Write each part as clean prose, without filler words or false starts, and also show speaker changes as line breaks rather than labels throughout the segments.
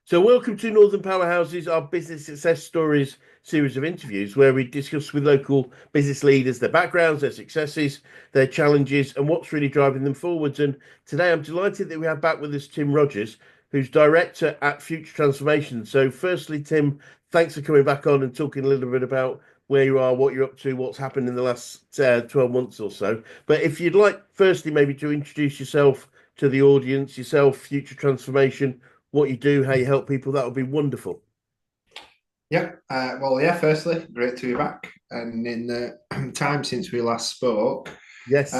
So, welcome to Northern Powerhouses, our business success stories series of interviews where we discuss with local business leaders their backgrounds, their successes, their challenges, and what's really driving them forwards. And today I'm delighted that we have back with us Tim Rogers, who's director at Future Transformation. So, firstly, Tim, thanks for coming back on and talking a little bit about where you are, what you're up to, what's happened in the last 12 months or so. But if you'd like, firstly, maybe to introduce yourself to the audience, yourself, Future Transformation, what you do, how you help people, that would be wonderful.
Firstly, great to be back. And in the time since we last spoke,
Yes,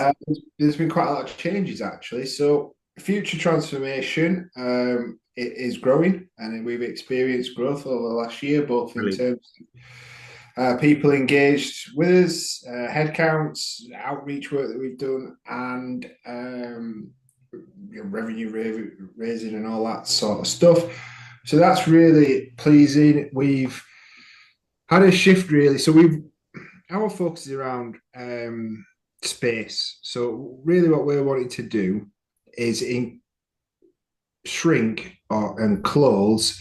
there's been quite a lot of changes actually. So, future transformation it is growing, and we've experienced growth over the last year, both in
brilliant.
terms of people engaged with us, headcounts, outreach work that we've done, and revenue raising and all that sort of stuff. So that's really pleasing. We've had a shift really. So we've our focus is around space. So really, what we're wanting to do is shrink and close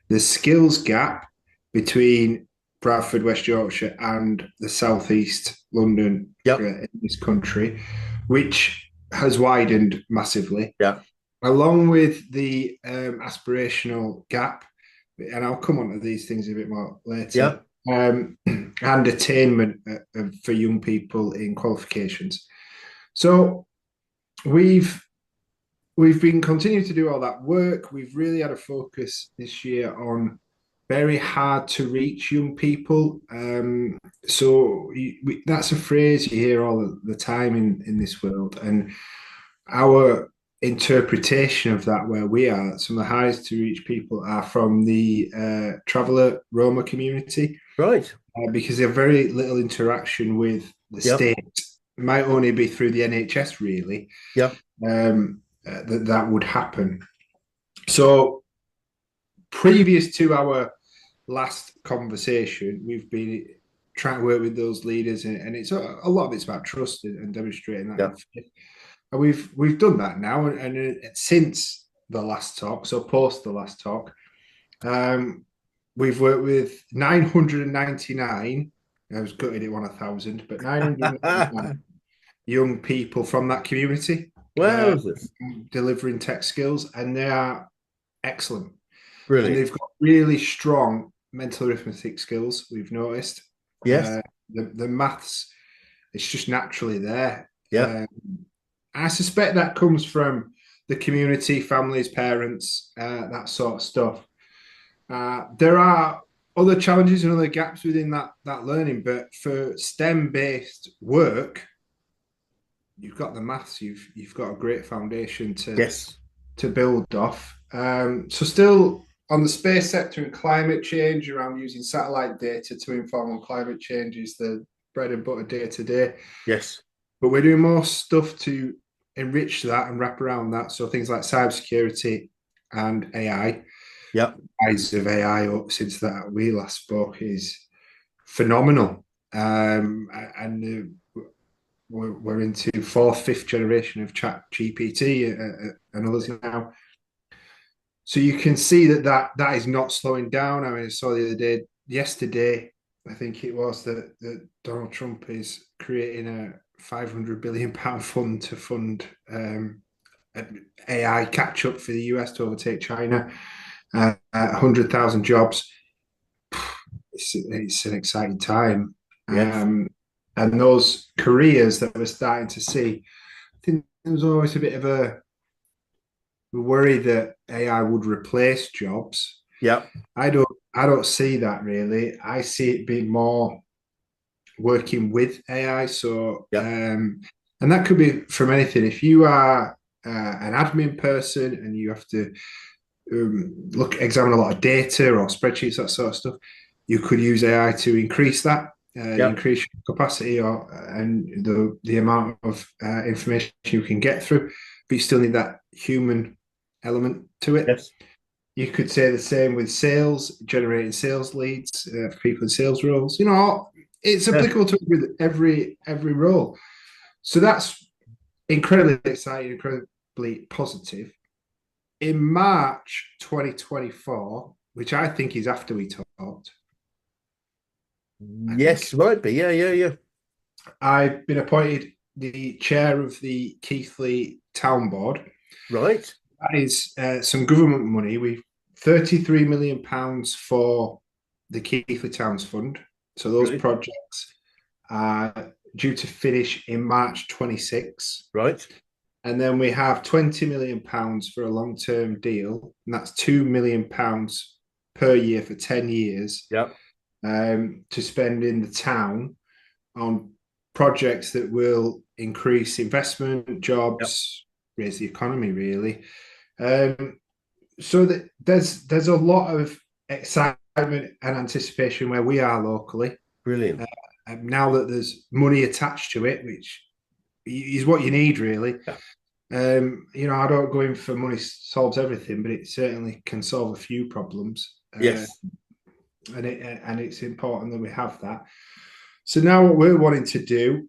the skills gap between Bradford, West Yorkshire, and the southeast London
Yep,
in this country, which has widened massively,
yeah,
along with the aspirational gap. And I'll come on to these things a bit more later.
yep,
And attainment for young people in qualifications. So we've we've been continuing to do all that work. We've really had a focus this year on very hard to reach young people. That's a phrase you hear all the time in this world, and our interpretation of that where we are, some of the highest to reach people are from the traveller Roma community
right.
because they have very little interaction with the
Yep,
state. It might only be through the NHS, really,
yep,
that would happen. So, previous to our last conversation, we've been trying to work with those leaders, and it's a lot of it's about trust and demonstrating that.
yep.
And we've done that now, and since the last talk, so post the last talk, we've worked with 999. I was gutted it won 1,000, but 999 young people from that community uh,
Wowzers.
delivering tech skills, and they are excellent. And
Brilliant.
they've got really strong mental arithmetic skills. We've noticed
Yes,
uh, the maths; it's just naturally there.
yep,
I suspect that comes from the community, families, parents, that sort of stuff. There are other challenges and other gaps within that learning, but for STEM based work, you've got the maths. You've got a great foundation
yes.
to build off. So still on the space sector and climate change, around using satellite data to inform on climate change is the bread and butter day to day.
Yes.
But we're doing more stuff to enrich that and wrap around that. So things like cybersecurity and AI.
Yep.
The rise of AI since that we last spoke is phenomenal. And we're into fourth, fifth generation of Chat GPT and others now. So you can see that is not slowing down. I mean, I saw the other day, yesterday, I think it was that Donald Trump is creating a £500 billion fund to fund AI catch up for the US to overtake China. 100,000 jobs. It's an exciting time.
Yes.
And those careers that we're starting to see, I think there was always a bit of a worry that AI would replace jobs.
Yep.
I don't I don't see that really. I see it being more working with AI.
Yep.
And that could be from anything. If you are an admin person and you have to examine a lot of data or spreadsheets, that sort of stuff, you could use AI to increase that,
Yep.
increase your capacity or and the amount of information you can get through. But you still need that human element to it.
Yes.
You could say the same with sales, generating sales leads for people in sales roles. It's
Yeah.
applicable to every role. So that's incredibly exciting, incredibly positive. in March 2024, which I think is after we talked, I think,
Yes, might be. Yeah, yeah, yeah.
I've been appointed the chair of the Keighley Town Board.
Right.
That is some government money. We £33 million for the Keighley Towns Fund. So those
Brilliant.
projects are due to finish in March 26.
Right.
And then we have £20 million for a long-term deal, and that's £2 million per year for 10 years
Yeah.
to spend in the town on projects that will increase investment,
Yeah.
jobs, raise the economy, really. So that there's a lot of excitement and anticipation where we are locally.
Brilliant.
Now that there's money attached to it, which is what you need, really.
Yeah.
I don't go in for money solves everything, but it certainly can solve a few problems.
Yes.
And it's important that we have that. So now what we're wanting to do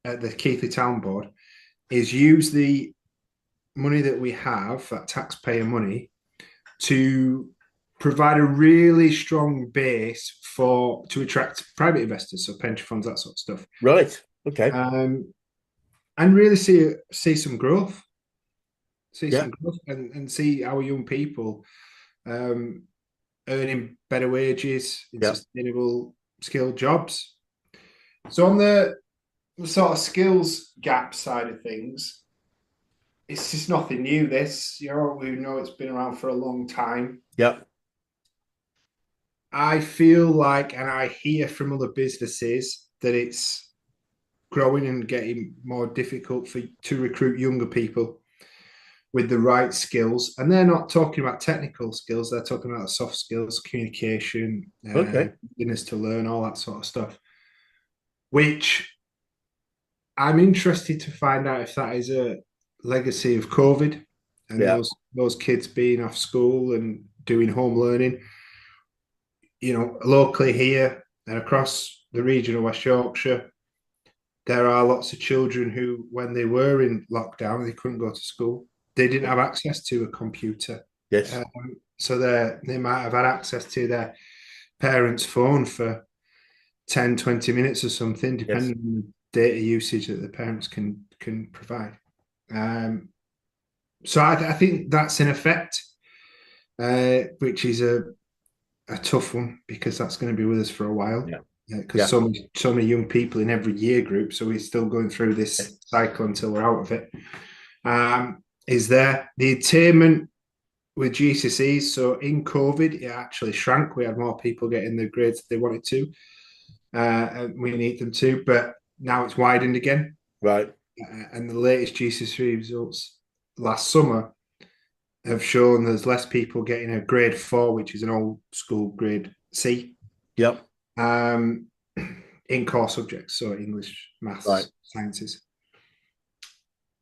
at the Keighley Town Board is use the money that we have, that taxpayer money, to provide a really strong base to attract private investors, so pension funds, that sort of stuff,
Right. Okay.
and really see some growth,
Yeah.
and see our young people um, earning better wages in
Yeah.
sustainable skilled jobs. So on the sort of skills gap side of things, it's just nothing new. We know it's been around for a long time.
Yeah.
I feel like, and I hear from other businesses that it's growing and getting more difficult to recruit younger people with the right skills. And they're not talking about technical skills; they're talking about soft skills, communication,
Okay.
willingness to learn, all that sort of stuff. Which I'm interested to find out if that is a legacy of COVID and
Yeah.
those kids being off school and doing home learning. Locally here and across the region of West Yorkshire, there are lots of children who, when they were in lockdown, they couldn't go to school. They didn't have access to a computer.
Yes.
So they might have had access to their parents' phone for 10, 20 minutes or something,
Yes.
depending on the data usage that the parents can provide. So I think that's in effect, which is a tough one because that's going to be with us for a while.
Yeah.
Because
Yeah.
so many young people in every year group, so we're still going through
Yes.
this cycle until we're out of it. Is there the attainment with GCSEs? So in COVID, it actually shrank. We had more people getting the grades they wanted to, and we need them to, but now it's widened again.
Right.
And the latest GCSE results last summer have shown there's less people getting a grade 4, which is an old school grade C,
Yep.
in core subjects, so English,
Right.
maths, sciences.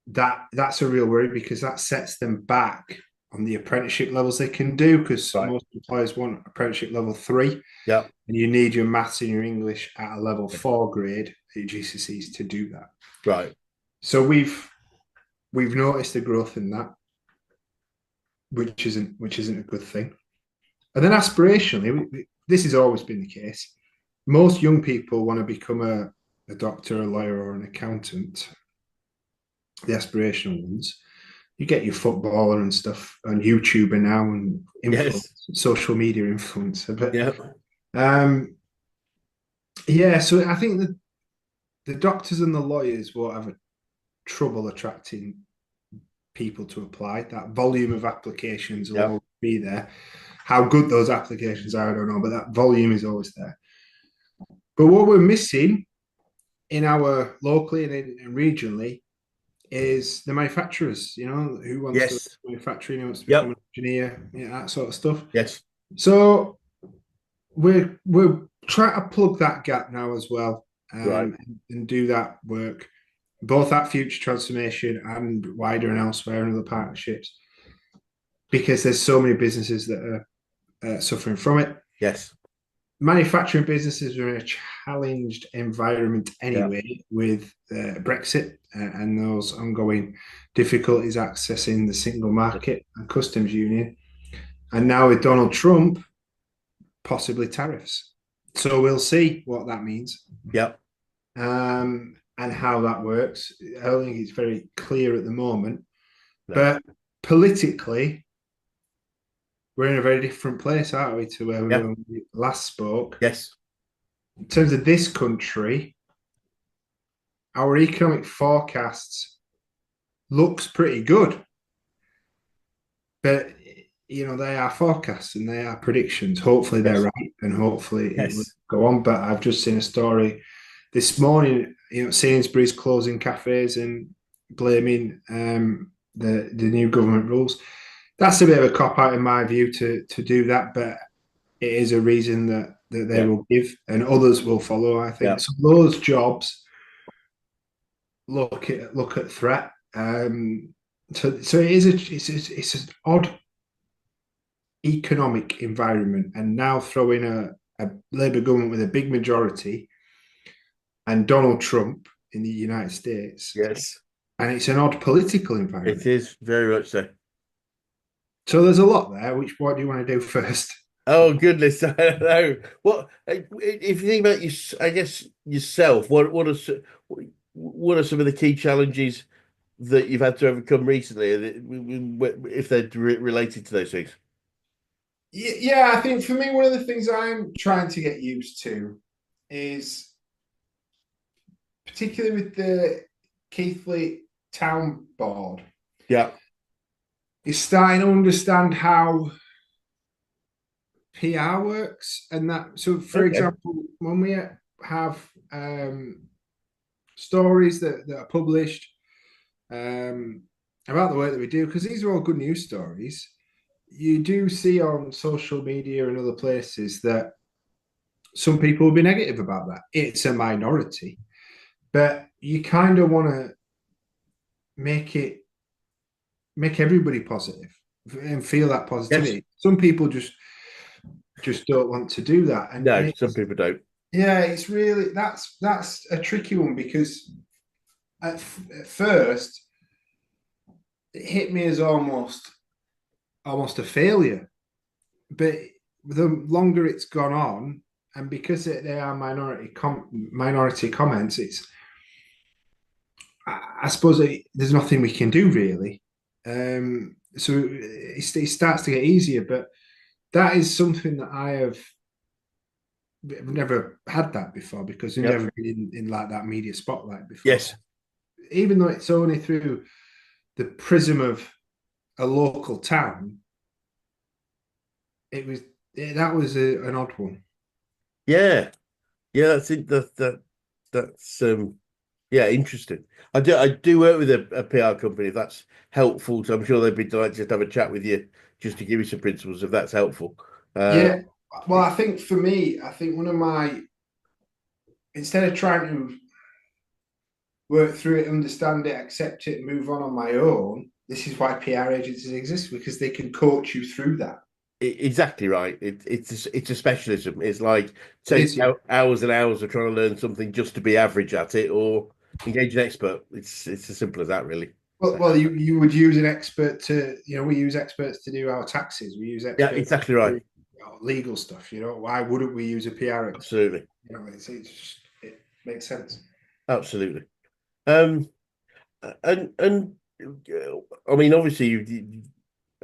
That's a real worry because that sets them back on the apprenticeship levels they can do, because
Right.
most employers want apprenticeship level 3,
Yep.
and you need your maths and your English at a level 4 grade at your GCSEs to do that.
Right.
So we've noticed the growth in that, which isn't a good thing. And then aspirationally, this has always been the case. Most young people want to become a doctor, a lawyer, or an accountant. The aspirational ones. You get your footballer and stuff on YouTuber now and
Yes.
social media influencer. But
Yeah.
yeah, so I think the doctors and the lawyers will have a trouble attracting people to apply. That volume of applications will
Yeah.
always be there. How good those applications are, I don't know, but that volume is always there. But what we're missing in our locally and regionally is the manufacturers, who wants to
Yes.
manufacturing, who wants to become
Yep.
an engineer, that sort of stuff.
Yes.
So we're trying to plug that gap now as well,
Right.
and do that work, both at Future Transformation and wider and elsewhere in other partnerships, because there's so many businesses that are suffering from it.
Yes.
manufacturing businesses are in a challenged environment
Yeah.
anyway with Brexit and those ongoing difficulties accessing the single market and customs union. And now with Donald Trump, possibly tariffs. So we'll see what that means
Yeah.
and how that works. I don't think it's very clear at the moment.
No.
But politically, we're in a very different place, aren't we, to where we
Yeah.
were when we last spoke?
Yes.
In terms of this country, our economic forecasts looks pretty good, but they are forecasts and they are predictions. Hopefully they're
Yes.
right, and hopefully it will
Yes.
go on. But I've just seen a story this morning. Sainsbury's closing cafes and blaming the new government rules. That's a bit of a cop out in my view to do that, but it is a reason that they
Yeah.
will give, and others will follow. I think
Yeah.
so. Those jobs look at threat. So it is it's an odd economic environment, and now throwing a Labour government with a big majority and Donald Trump in the United States,
Yes.
and it's an odd political
It
environment.
is very much so.
So there's a lot there. What do you want to do first?
Oh goodness, I don't know. What if you think about you? I guess yourself. What are some of the key challenges that you've had to overcome recently, if they're related to those things?
Yeah, I think for me, one of the things I'm trying to get used to is particularly with the Keighley Town Board,
Yeah.
is starting to understand how PR works. And that, so for
Okay.
example, when we have stories that are published about the work that we do, because these are all good news stories, you do see on social media and other places that some people will be negative about that. It's a minority, but you kind of want to make it make everybody positive and feel that
Yes.
positivity. Some people just don't want to do that, and
No, some
it's
people don't.
yeah, it's really that's a tricky one because at first it hit me as almost a failure, but the longer it's gone on, and because they are minority comments, it's I suppose there's nothing we can do really. So it starts to get easier, but that is something that I've never had that before because we've
Yep.
never been in like that media spotlight before.
Yes.
Even though it's only through the prism of a local town, it was that was an odd one.
Yeah. Yeah. That's it. That's yeah, interesting. I do work with a PR company. If that's helpful, so I'm sure they'd be delighted to have a chat with you just to give you some principles if that's helpful. Uh,
Yeah. Well, I think for me, I think one of my instead of trying to work through it, understand it, accept it, move on my own. This is why PR agencies exist because they can coach you through that.
exactly right. It's a specialism. It's like
It
take
is, yeah.
hours and hours of trying to learn something just to be average at it, or engage an expert. It's as simple as that, really.
Well, you would use an expert to, we use experts to do our taxes. We use
Yeah,
experts
exactly
to
right.
do legal stuff. Why wouldn't we use a PR expert?
Absolutely,
It makes sense.
absolutely. Um, and I mean, obviously,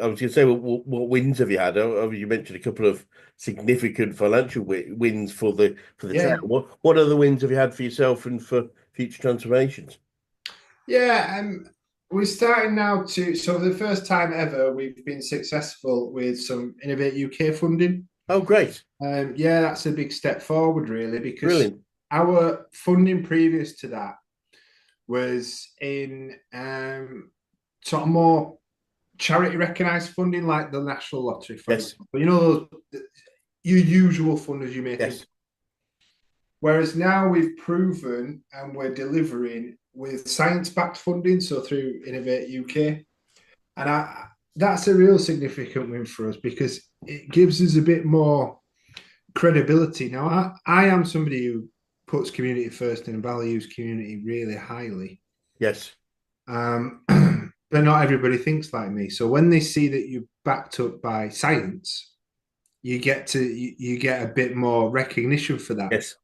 I was going to say, what wins have you had? You mentioned a couple of significant financial wins for the
Yeah,
town.
yeah.
What other wins have you had for yourself and for future transformations?
Yeah, we're starting now to. So, for the first time ever, we've been successful with some Innovate UK funding.
Oh, great,
Yeah, that's a big step forward, really, because
brilliant.
our funding previous to that was in sort of more charity recognised funding, like the National Lottery, for
Yes,
example. Your usual funders you may think.
yes,
Whereas now we've proven and we're delivering with science backed funding, so through Innovate UK. And that's a real significant win for us because it gives us a bit more credibility. Now, I am somebody who puts community first and values community really highly.
Yes.
Um, but not everybody thinks like me. So when they see that you're backed up by science, you get a bit more recognition for that.
Yes.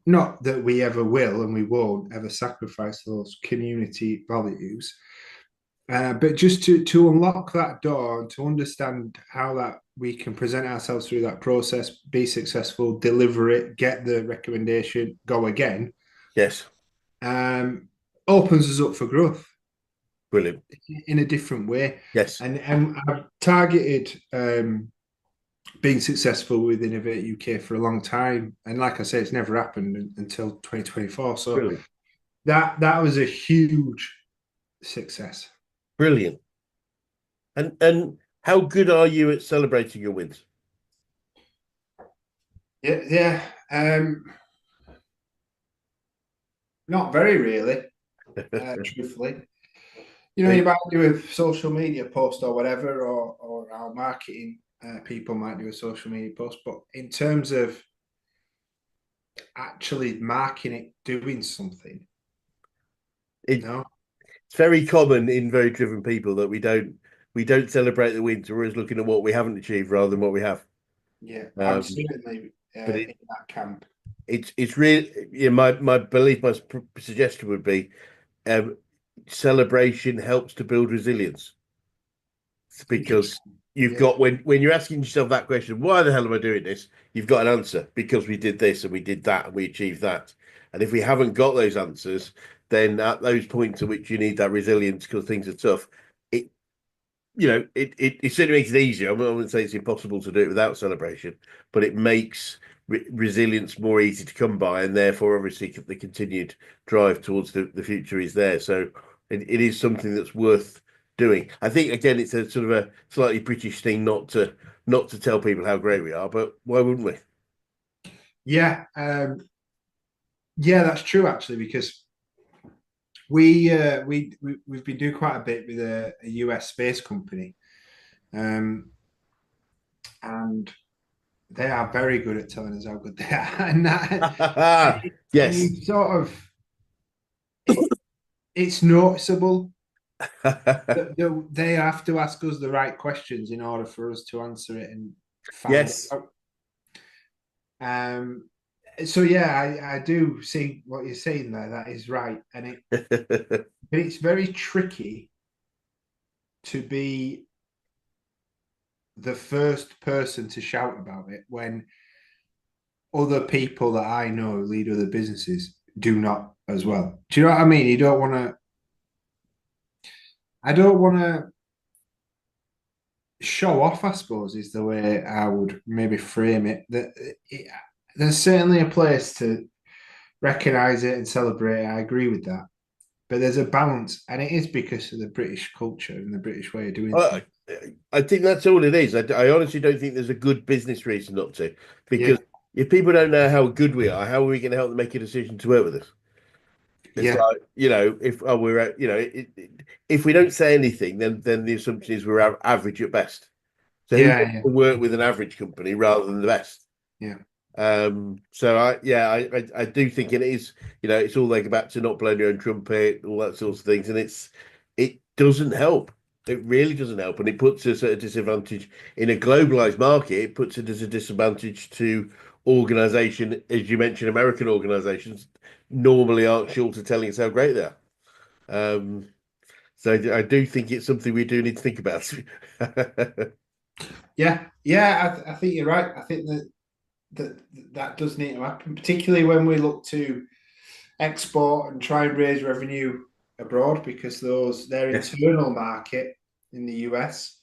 Not that we ever will and we won't ever sacrifice those community values, but just to unlock that door and to understand how that we can present ourselves through that process, be successful, deliver it, get the recommendation, go again,
Yes.
um, opens us up for growth
Brilliant.
in a different way.
Yes.
And I've targeted being successful with Innovate UK for a long time, and like I say, it's never happened until 2024. So
Brilliant.
that was a huge success.
Brilliant. And how good are you at celebrating your wins?
Yeah, yeah. Not very really, truthfully. You know, you might do a social media post or whatever, or our marketing people might do a social media post, but in terms of actually marking it, doing something,
It,
no.
it's very common in very driven people that we don't celebrate the wins. We're always looking at what we haven't achieved rather than what we have.
Yeah, I'm
Um,
certainly
but
in that camp.
it's really, yeah, my belief, my suggestion would be um, celebration helps to build resilience. It's because
Interesting.
you've
Yeah,
got when you're asking yourself that question, why the hell am I doing this? You've got an answer because we did this and we did that and we achieved that. And if we haven't got those answers, then at those points at which you need that resilience because things are tough, it it certainly makes it easier. I wouldn't say it's impossible to do it without celebration, but it makes resilience more easy to come by, and therefore, obviously, the continued drive towards the future is there. So it is something that's worth doing. I think again, it's a sort of a slightly British thing not to tell people how great we are, but why wouldn't we?
yeah, yeah. That's true actually, because we've been doing quite a bit with a US space company, um, and they are very good at telling us how good they are, and
Yes.
you sort of it's noticeable that they have to ask us the right questions in order for us to answer it and find
Yes.
out. So yeah, I do see what you're saying there. That is right, but it's very tricky to be the first person to shout about it when other people that I know lead other businesses do not as well. Do you know what I mean? You don't want to. I don't want to show off. I suppose is the way I would maybe frame it. There's certainly a place to recognize it and celebrate it. I agree with that. But there's a balance, and it is because of the British culture and the British way of doing
I,
things.
I think that's all it is. I honestly don't think there's a good business reason not to, because
Yeah,
if people don't know how good we are, how are we going to help them make a decision to work with us? It's
yeah,
like, if we're if we don't say anything, then the assumption is we're average at best. So who wants
yeah,
to work with an average company rather than the best?
yeah,
So I do think it is, it's all like back to not blowing your own trumpet, all that sorts of things, and it doesn't help. It really doesn't help, and it puts us at a disadvantage in a globalized market. It puts it as a disadvantage to organization, as you mentioned, American organizations normally aren't short of telling us how great they are. So I do think it's something we do need to think about.
yeah. I think you're right. I think that does need to happen, particularly when we look to export and try and raise revenue abroad, because their
Yes.
internal market in the US,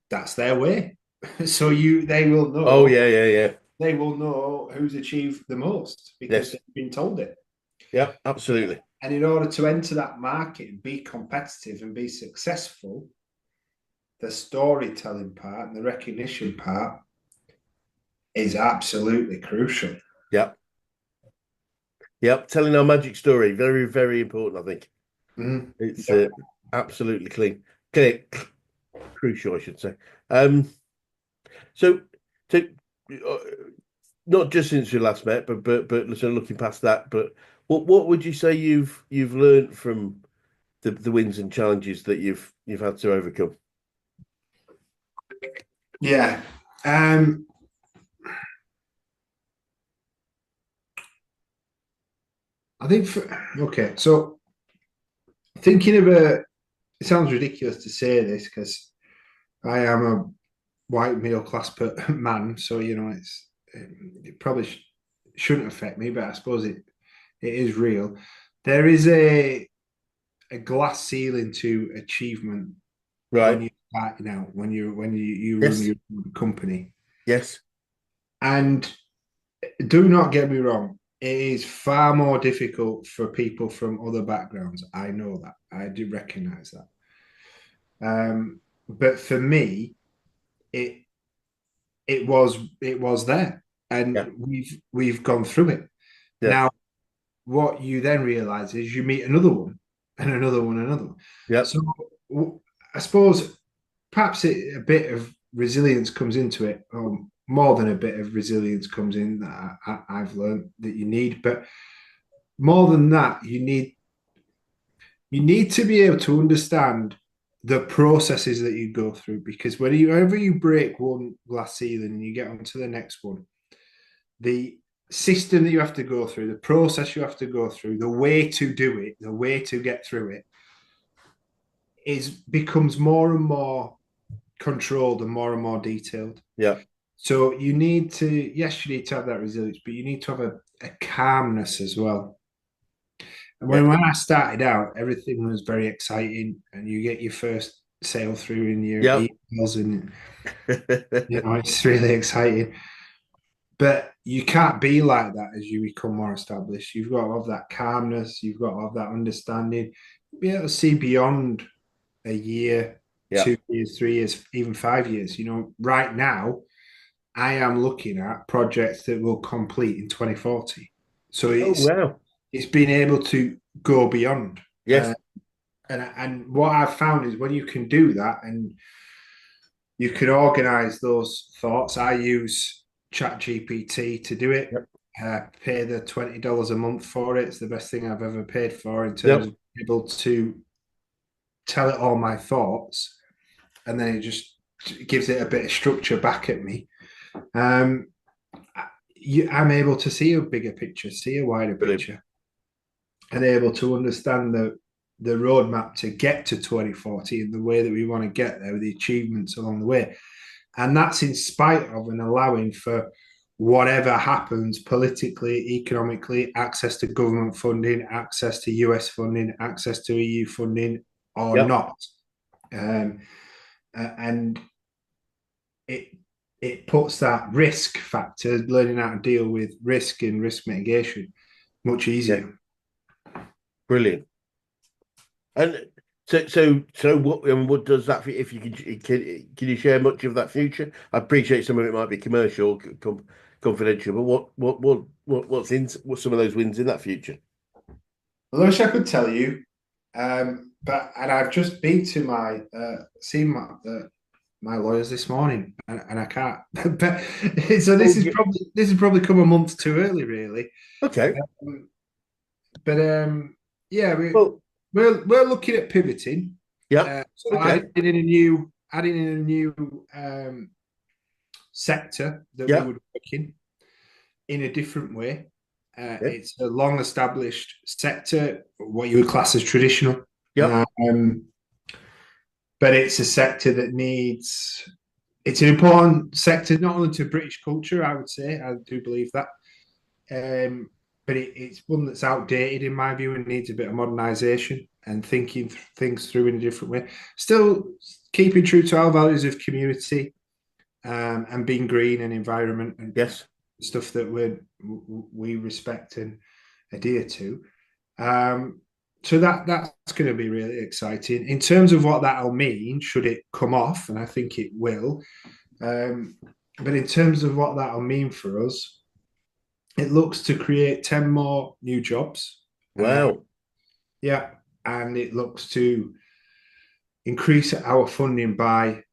that's their way. So they will
Oh
know
yeah, yeah, yeah.
who's achieved the most because
Yes.
they've been told it.
Yeah, absolutely.
And in order to enter that market and be competitive and be successful, the storytelling part and the recognition part is absolutely crucial.
Yeah. Yep, telling our magic story, very, very important. I think
Mm.
it's
Yep.
absolutely clear, crucial, I should say. Um, so, so uh, not just since we last met, but listen, looking past that, but what would you say you've learned from the wins and challenges that you've had to overcome?
Yeah. Um, I think okay, so thinking of it sounds ridiculous to say this because I am a white middle class man, so it probably shouldn't affect me, but I suppose it is real. There is a glass ceiling to achievement when
Right.
you're starting out, when you run
Yes.
your own company.
Yes.
And do not get me wrong, it is far more difficult for people from other backgrounds. I know that. I do recognize that. But for me, it it was there,
Yeah.
and we've gone through it.
Yeah.
Now, what you then realize is you meet another one, and another one, and another one.
Yeah.
So I suppose perhaps a bit of resilience comes into it, or more than a bit of resilience comes in that I've learned that you need. But more than that, you need to be able to understand the processes that you go through, because whenever you break one glass ceiling and you get onto the next one, the system that you have to go through, the process you have to go through, the way to do it, the way to get through it is becomes more and more controlled and more detailed.
Yeah.
So you need to, yes, you need to have that resilience, but you need to have a calmness as well. And
Yeah.
when I started out, everything was very exciting, and you get your first sale through in your
Yeah.
emails, and it's really exciting. But you can't be like that as you become more established. You've got to have that calmness. You've got to have that understanding. Be able to see beyond a year,
Yeah.
2 years, 3 years, even 5 years. Right now, I am looking at projects that will complete in 2040. So
Oh wow.
it's being able to go beyond.
Yes.
And what I've found is when you can do that and you can organize those thoughts. I use ChatGPT to do it.
Yep.
Pay the $20 a month for it. It's the best thing I've ever paid for in terms
Yep.
of able to tell it all my thoughts, and then it just gives it a bit of structure back at me. Um, I'm able to see a bigger picture, see a wider
Brilliant.
picture, and able to understand the roadmap to get to 2040 and the way that we want to get there, the achievements along the way. And that's in spite of and allowing for whatever happens politically, economically, access to government funding, access to US funding, access to EU funding, or
Yep.
not. Um, and it it puts that risk factor, learning how to deal with risk and risk mitigation, much
Yeah.
easier.
Brilliant. And so what does that if you can you share much of that future? I appreciate some of it might be commercial, confidential, but what's some of those wins in that future?
I wish I could tell you, but I've just been to seen my lawyers this morning, and I can't. But so
Oh,
this has probably come a month too early, really.
okay.
Um, but yeah,
Well,
we're looking at pivoting.
yeah.
So
Okay.
adding in a new sector that we
Yeah.
would work in a different way.
Yeah.
It's a long established sector, what you would class as traditional.
Yep.
Um, but it's a sector that it's an important sector, not only to British culture, I would say, I do believe that. But it's one that's outdated in my view and needs a bit of modernisation and thinking things through in a different way. Still keeping true to our values of community, and being green and environment and
Yes.
stuff that we respect and adhere to. Um, so that's going to be really exciting in terms of what that'll mean should it come off, and I think it will. But in terms of what that'll mean for us, it looks to create 10 more new jobs.
Wow.
Yeah, and it looks to increase our funding by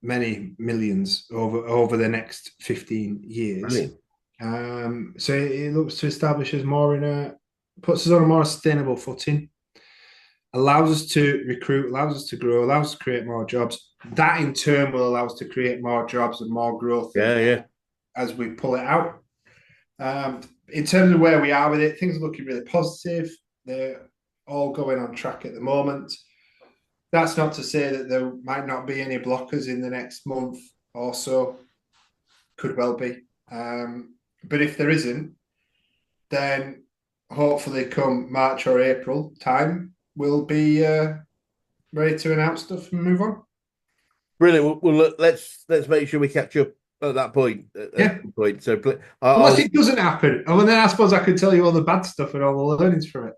many millions over the next 15 years.
Brilliant.
So it looks to establish us more puts us on a more sustainable footing, allows us to recruit, allows us to grow, allows us to create more jobs. That in turn will allow us to create more jobs and more growth
Yeah, yeah.
as we pull it out. In terms of where we are with it, things are looking really positive. They're all going on track at the moment. That's not to say that there might not be any blockers in the next month or so. Could well be. But if there isn't, then hopefully come March or April time, we'll be ready to announce stuff and move on.
Brilliant. Well, look, let's make sure we catch up at that point. At
Yeah.
some point. So
Unless
I'll
it doesn't happen. And then I suppose I could tell you all the bad stuff and all the learnings from it.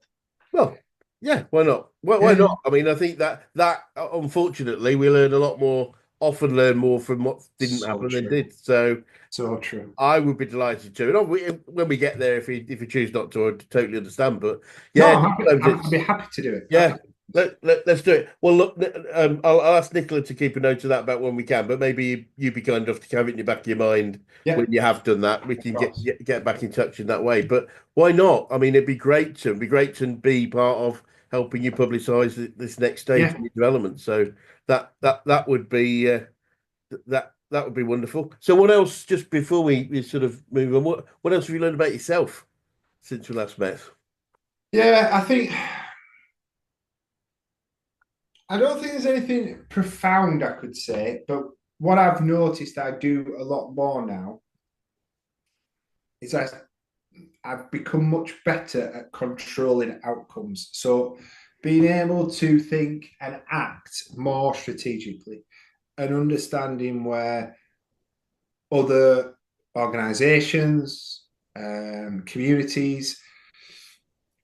well, yeah. Why not? Why
Yeah.
not? I mean, I think that unfortunately we learn a lot more. Often learn more from what didn't
So
happen than
true.
did. So
So true.
I would be delighted to. And when we get there, if you choose not to, I totally understand. But
No,
yeah,
I'm happy.
sometimes
I'd be
it's
happy to do it. Happy
yeah.
to do this.
Let's do it. Well, look, I'll ask Nicola to keep a note of that about when we can, but maybe you be kind enough to have it in the back of your mind
Yeah,
when you have done that. We
of
can
course.
get back in touch in that way. But why not? I mean, it'd be great to be part of helping you publicise this next stage
Yeah.
of your development. So that would be that would be wonderful. So what else? Just before we sort of move on, what else have you learned about yourself since we last met?
Yeah, I don't think there's anything profound I could say, but what I've noticed I do a lot more now is I've become much better at controlling outcomes. So being able to think and act more strategically and understanding where other organizations, communities,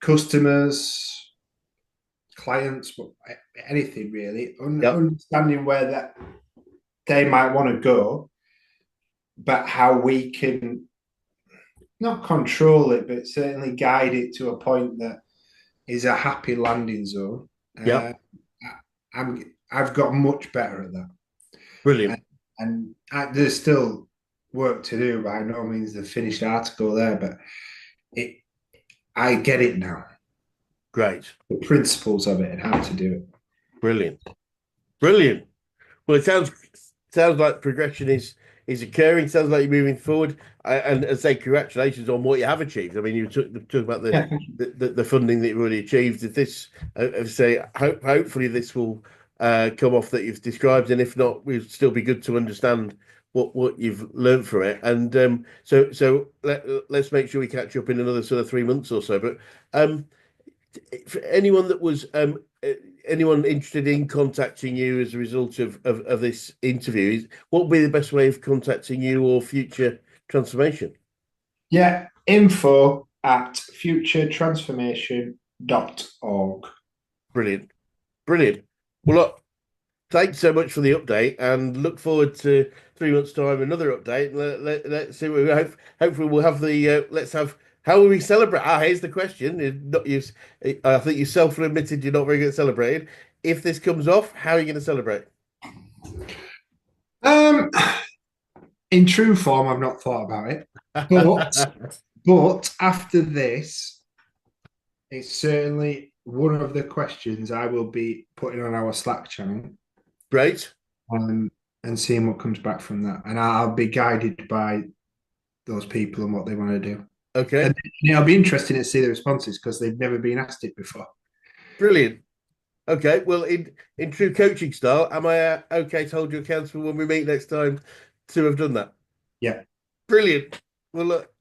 customers, clients, anything really,
Yep,
understanding where that they might want to go, but how we can not control it, but certainly guide it to a point that is a happy landing zone.
yep,
I've got much better at that,
brilliant,
there's still work to do. By no means the finished article there, but it I get it now.
great,
The principles of it and how to do it.
brilliant, brilliant. Well, it sounds like progression is occurring. Sounds like you're moving forward. And I say congratulations on what you have achieved. I mean, you talk about
Yeah,
the funding that you've already achieved. If this, say, hopefully this will come off that you've described, and if not, we'll still be good to understand what you've learned from it. And let's make sure we catch up in another sort of 3 months or so. But um, for anyone that was anyone interested in contacting you as a result of this interview, what would be the best way of contacting you or future transformation?
yeah. Info at futuretransformation.org.
Brilliant, brilliant. Well, look, thanks so much for the update, and look forward to 3 months' time another update. And let's see what we hope. Hopefully, we'll have the let's have. How will we celebrate? Here's the question. Not you. I think you self-admitted you're not very good at celebrating. If this comes off, how are you going to celebrate?
Um, in true form, I've not thought about it, but but after this, it's certainly one of the questions I will be putting on our Slack channel,
Great.
um, and seeing what comes back from that. And I'll be guided by those people and what they want to do. And
Okay.
it'll be interesting to see the responses because they've never been asked it before.
Brilliant. Okay. Well, in true coaching style, am I okay to hold you accountable when we meet next time to have done that?
Yeah.
Brilliant. Well, look,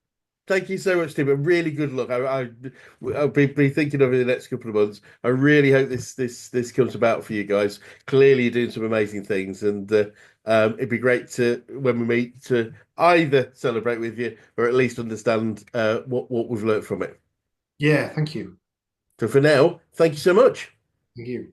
thank you so much, Tim. And really good luck. I'll be thinking over the next couple of months. I really hope this comes about for you guys. Clearly, you're doing some amazing things, and it'd be great to when we meet to either celebrate with you or at least understand what we've learned from it.
Yeah. Thank you.
So for now, thank you so much.
Thank you.